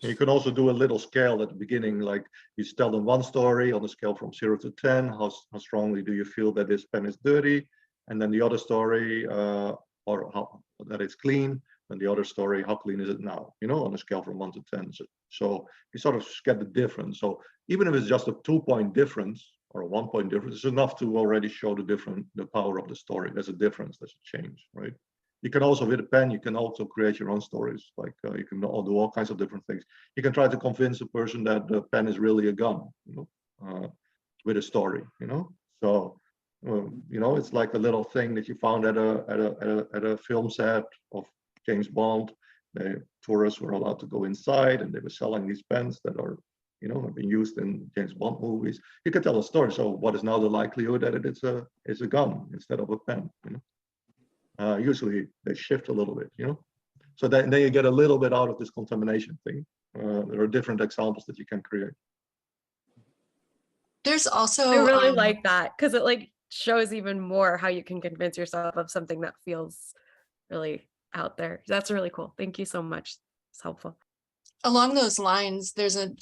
you can also do a little scale at the beginning, like you tell them one story on a scale from 0 to 10. How strongly do you feel that this pen is dirty? And then the other story, or how that it's clean. And the other story, how clean is it now? On a scale from 1 to 10. So you sort of get the difference. So even if it's just a 2-point difference or a 1-point difference, it's enough to already show the power of the story. There's a difference, there's a change, right? You can also, with a pen, you can also create your own stories. Like you can do all kinds of different things. You can try to convince a person that the pen is really a gun, with a story, So, it's like a little thing that you found at a film set of James Bond. The tourists were allowed to go inside, and they were selling these pens that are, have been used in James Bond movies. You can tell a story. So, what is now the likelihood that it's a gun instead of a pen? Usually they shift a little bit, So then you get a little bit out of this contamination thing. There are different examples that you can create. There's also I really like that, because it like shows even more how you can convince yourself of something that feels really out there. That's really cool. Thank you so much. It's helpful. along those lines, there's a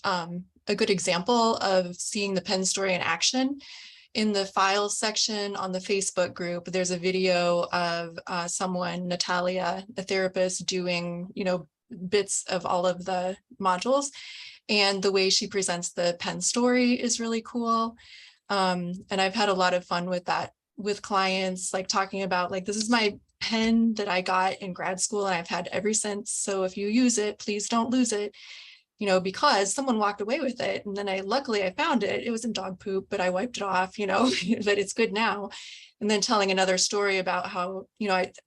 good example of seeing the pen story in action. In the files section on the Facebook group, there's a video of someone, Natalia, a therapist, doing, bits of all of the modules. And the way she presents the pen story is really cool. And I've had a lot of fun with that with clients, like talking about like, this is my pen that I got in grad school and I've had ever since. So if you use it, please don't lose it. Because someone walked away with it. And then luckily I found it. It was in dog poop, but I wiped it off, but it's good now. And then telling another story about how,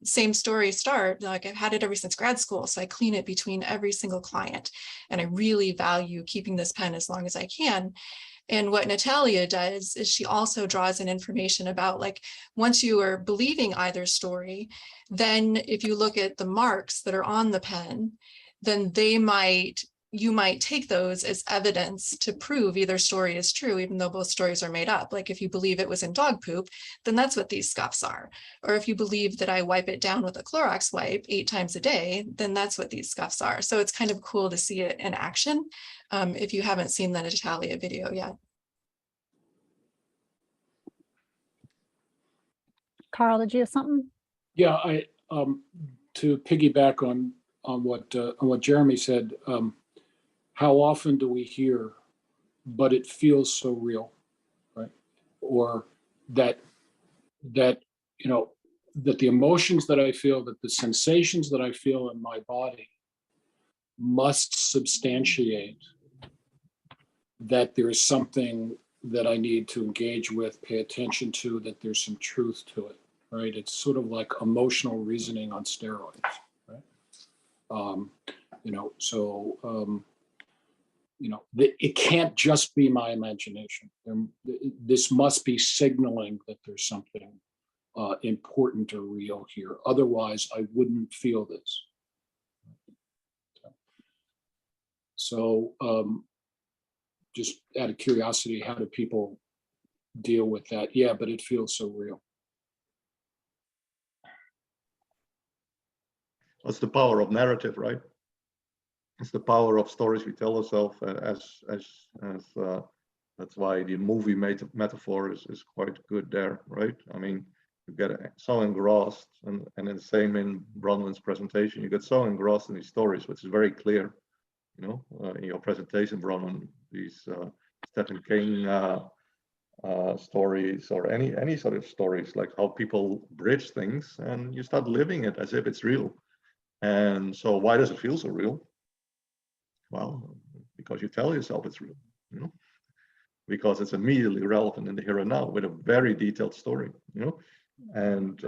same story start, like I've had it ever since grad school. So I clean it between every single client. And I really value keeping this pen as long as I can. And what Natalia does is she also draws in information about like, once you are believing either story, then if you look at the marks that are on the pen, then you might take those as evidence to prove either story is true, even though both stories are made up. Like if you believe it was in dog poop, then that's what these scuffs are. Or if you believe that I wipe it down with a Clorox wipe 8 times a day, then that's what these scuffs are. So it's kind of cool to see it in action if you haven't seen the Natalia video yet. Carl, did you have something? Yeah, to piggyback on what Jeremy said, how often do we hear, but it feels so real, right? Or that that the emotions that I feel, that the sensations that I feel in my body must substantiate that there's something that I need to engage with, pay attention to, that there's some truth to it, right? It's sort of like emotional reasoning on steroids, right? It can't just be my imagination. This must be signaling that there's something important or real here. Otherwise, I wouldn't feel this. So just out of curiosity, how do people deal with that? Yeah, but it feels so real. That's the power of narrative, right? It's the power of stories we tell ourselves. That's why the movie metaphor is quite good there, right? I mean, you get so engrossed, and the same in Bronwyn's presentation. You get so engrossed in these stories, which is very clear, in your presentation, Bronwyn. These Stephen King stories, or any sort of stories, like how people bridge things, and you start living it as if it's real. And so, why does it feel so real? Well, because you tell yourself it's real, because it's immediately relevant in the here and now with a very detailed story, and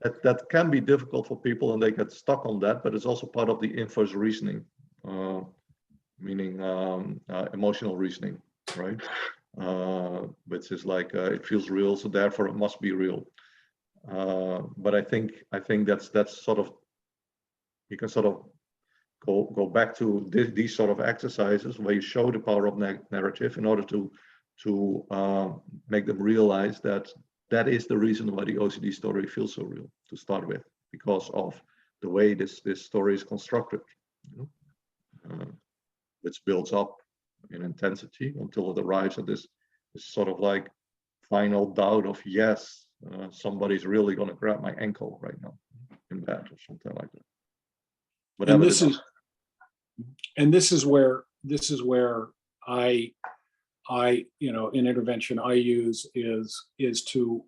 that can be difficult for people, and they get stuck on that. But it's also part of the inverse reasoning, meaning emotional reasoning, right? Which is like it feels real, so therefore it must be real. But I think that's sort of, you can sort of go back to these sort of exercises where you show the power of narrative in order to make them realize that is the reason why the OCD story feels so real to start with, because of the way this story is constructed, which builds up in intensity until it arrives at this sort of like final doubt of, yes, somebody's really going to grab my ankle right now in bed or something like that. Whatever this is where I in intervention I use is to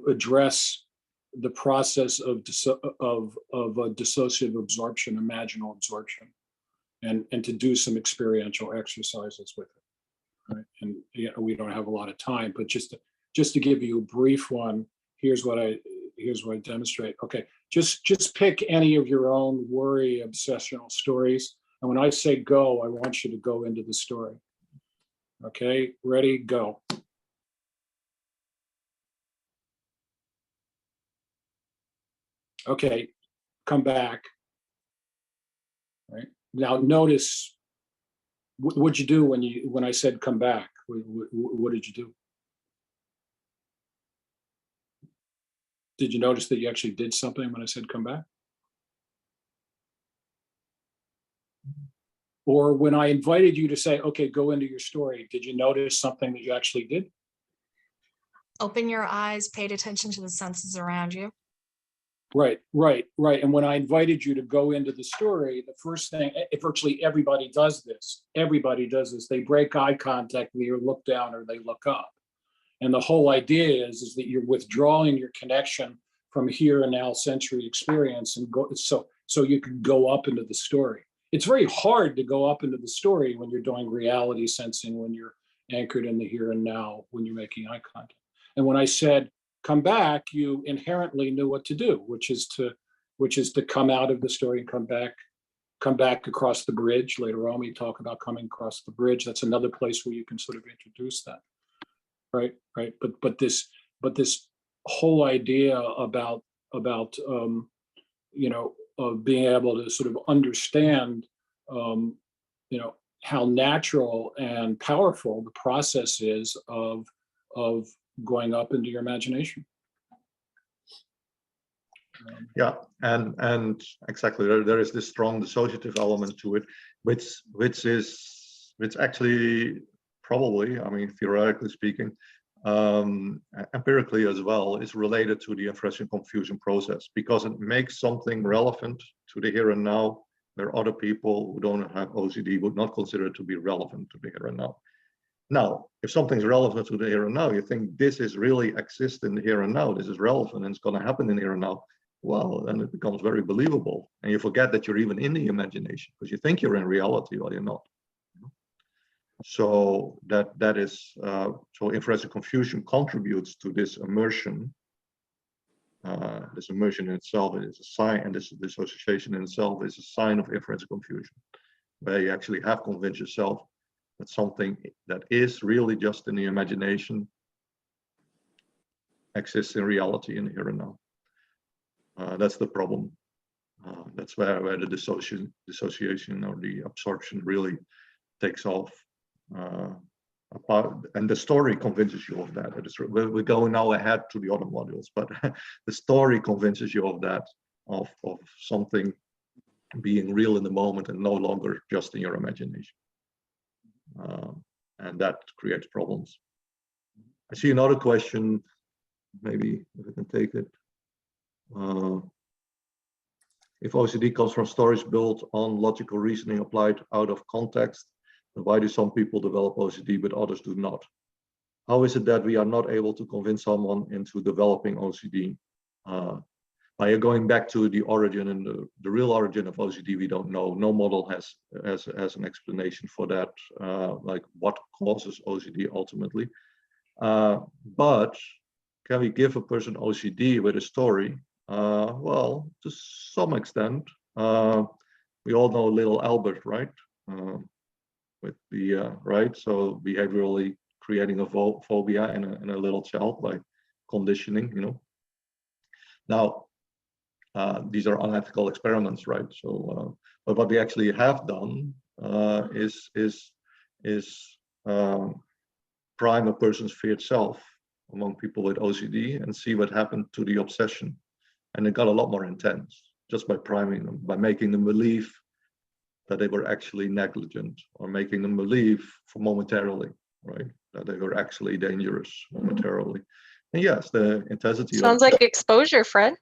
address the process of dissociative absorption, imaginal absorption, and to do some experiential exercises with it, right? And we don't have a lot of time, but just to give you a brief one, here's what I demonstrate. Okay, just pick any of your own worry obsessional stories, and when I say go, I want you to go into the story. Okay, ready, go. Okay, come back. Right now, notice what'd you do when I said come back? What did you do? Did you notice that you actually did something when I said come back? Or when I invited you to say, okay, go into your story, did you notice something that you actually did? Open your eyes, paid attention to the senses around you. Right. And when I invited you to go into the story, the first thing, virtually everybody does this. They break eye contact, they either look down or they look up. And the whole idea is that you're withdrawing your connection from here and now sensory experience, and go so you can go up into the story. It's very hard to go up into the story when you're doing reality sensing, when you're anchored in the here and now, when you're making eye contact. And when I said come back, you inherently knew what to do, which is to come out of the story and come back across the bridge. Later on, we talk about coming across the bridge. That's another place where you can sort of introduce that. Right. But this whole idea about being able to sort of understand, how natural and powerful the process is of going up into your imagination. Yeah, and exactly, there is this strong dissociative element to it, which actually probably, I mean, theoretically speaking, empirically as well, is related to the inference-confusion process, because it makes something relevant to the here and now where other people who don't have OCD would not consider it to be relevant to the here and now. Now, if something's relevant to the here and now, you think this is really exists in the here and now, this is relevant and it's going to happen in the here and now, well, then it becomes very believable. And you forget that you're even in the imagination because you think you're in reality while you're not. So that is, so inference-confusion contributes to this immersion. This immersion in itself is a sign, and this dissociation in itself is a sign of inference-confusion, where you actually have convinced yourself that something that is really just in the imagination exists in reality in the here and now. That's the problem. That's where the dissociation or the absorption really takes off. And the story convinces you of that. We're going now ahead to the other modules, but the story convinces you of that, of something being real in the moment and no longer just in your imagination. And that creates problems. I see another question, maybe if I can take it. If OCD comes from stories built on logical reasoning applied out of context, then why do some people develop OCD but others do not? How is it that we are not able to convince someone into developing OCD? By going back to the origin and the real origin of OCD, we don't know. No model has an explanation for that, like what causes OCD ultimately. But can we give a person OCD with a story? Well, to some extent. We all know little Albert, right? With the right, so behaviorally creating a phobia in a little child by conditioning, you know. Now, these are unethical experiments, right? So, but what we actually have done is prime a person's feared self among people with OCD and see what happened to the obsession. And it got a lot more intense just by priming them, by making them believe that they were actually negligent, or making them believe for momentarily, right, that they were actually dangerous momentarily. And yes, the intensity sounds like exposure, Fred.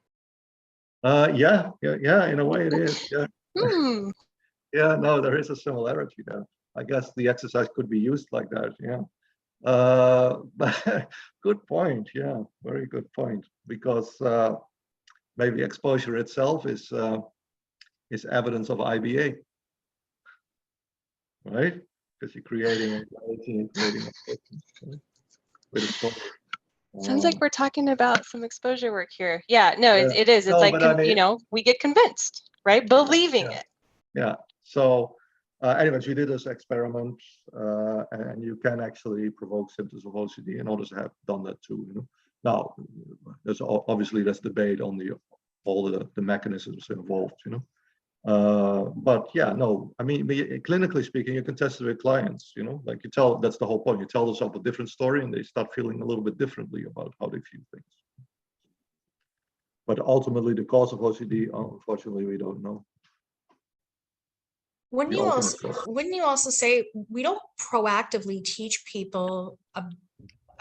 Yeah, in a way it is. Yeah. Yeah, no, there is a similarity there. I guess the exercise could be used like that. Yeah. But good point. Yeah, very good point. Because maybe exposure itself is evidence of IBA, right? Because you're creating anxiety and creating a with a story. Sounds like we're talking about some exposure work here. Yeah, no, it is. It's no, like, I mean, you know, we get convinced, right? Believing it. Yeah. So anyways, we did this experiment, and you can actually provoke symptoms of OCD, and others have done that too. You know, now there's obviously debate on all the mechanisms involved. You know, but yeah, no, I mean, clinically speaking, you can test it with clients. You know, like that's the whole point. You tell them a different story, and they start feeling a little bit differently about how they view things. But ultimately, the cause of OCD, unfortunately, we don't know. Wouldn't you also say we don't proactively teach people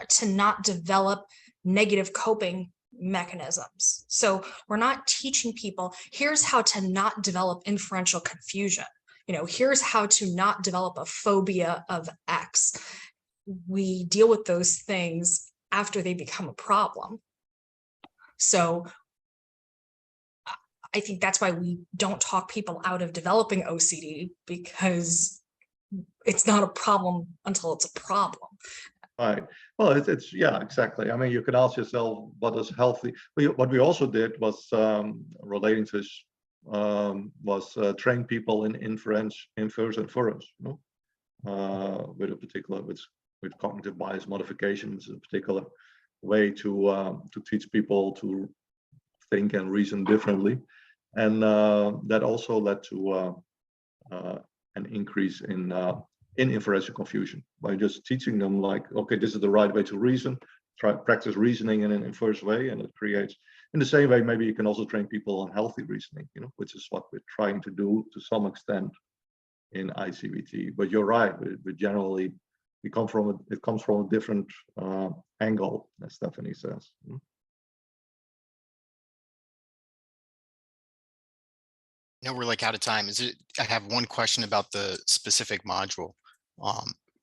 to not develop negative coping mechanisms? So we're not teaching people, here's how to not develop inferential confusion. You know, here's how to not develop a phobia of X. We deal with those things after they become a problem. So I think that's why we don't talk people out of developing OCD, because it's not a problem until it's a problem. Right. Well, it's yeah, exactly. I mean, you can ask yourself what is healthy. What we also did was relating to this was train people in inference and inference, you know, with a particular with cognitive bias modifications, a particular way to teach people to think and reason differently. And that also led to an increase in inferential confusion by just teaching them like, okay, this is the right way to reason, practice reasoning in an inverse way, and it creates, in the same way, maybe you can also train people on healthy reasoning, you know, which is what we're trying to do to some extent in I-CBT. But you're right, we generally, it comes from a different angle, as Stephanie says. No, we're like out of time. I have one question about the specific module,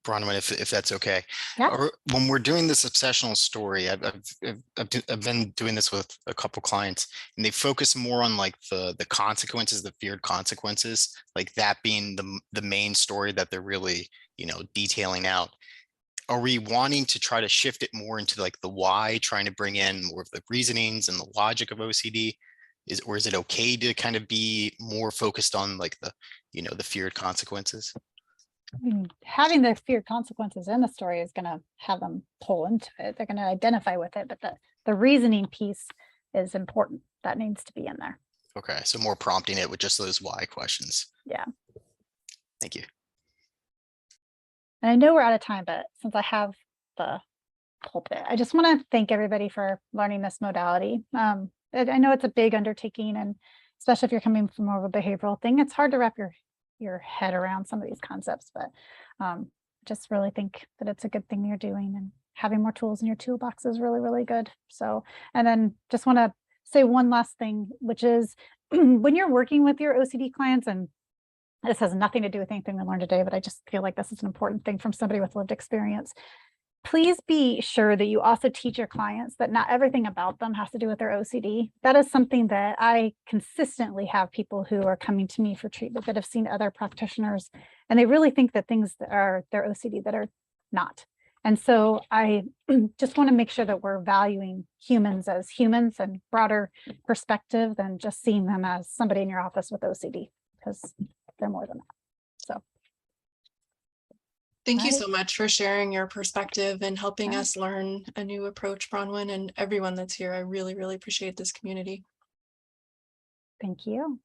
Bronwyn, if that's okay. Yeah. Or when we're doing this obsessional story, I've been doing this with a couple clients, and they focus more on like the consequences, the feared consequences, like that being the main story that they're really, you know, detailing out. Are we wanting to try to shift it more into like the why, trying to bring in more of the reasonings and the logic of OCD? Or is it okay to kind of be more focused on like the, you know, the feared consequences? I mean, having the feared consequences in the story is going to have them pull into it. They're going to identify with it, but the reasoning piece is important. That needs to be in there. Okay, so more prompting it with just those why questions. Yeah. Thank you. And I know we're out of time, but since I have the pulpit, I just want to thank everybody for learning this modality. I know it's a big undertaking, and especially if you're coming from more of a behavioral thing, it's hard to wrap your head around some of these concepts, but just really think that it's a good thing you're doing, and having more tools in your toolbox is really, really good. So, and then just want to say one last thing, which is when you're working with your OCD clients, and this has nothing to do with anything we learned today, but I just feel like this is an important thing from somebody with lived experience. Please be sure that you also teach your clients that not everything about them has to do with their OCD. That is something that I consistently have people who are coming to me for treatment that have seen other practitioners, and they really think that things that are their OCD that are not. And so I just want to make sure that we're valuing humans as humans and broader perspective than just seeing them as somebody in your office with OCD, because they're more than that. So. Thank you Right. so much for sharing your perspective and helping Yeah. us learn a new approach, Bronwyn, and everyone that's here. I really, really appreciate this community. Thank you.